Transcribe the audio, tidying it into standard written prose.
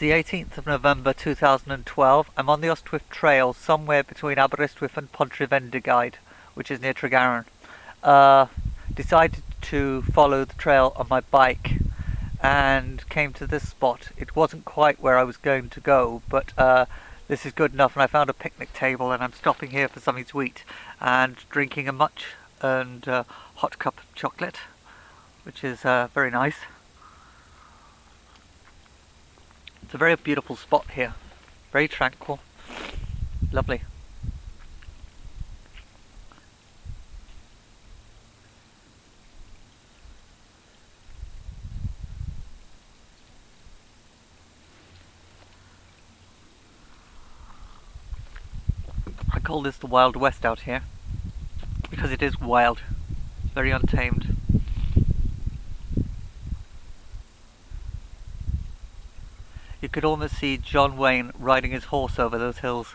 the 18th of November 2012. I'm on the Ystwyth Trail, somewhere between Aberystwyth and Pontrhyfendigaid, which is near Tregaron. Decided to follow the trail on my bike and came to this spot. It wasn't quite where I was going to go, but this is good enough, and I found a picnic table, and I'm stopping here for something to eat and drinking a much and hot cup of chocolate, which is very nice. It's a very beautiful spot here, very tranquil, lovely. I call this the Wild West out here, because it is wild, very untamed. You could almost see John Wayne riding his horse over those hills.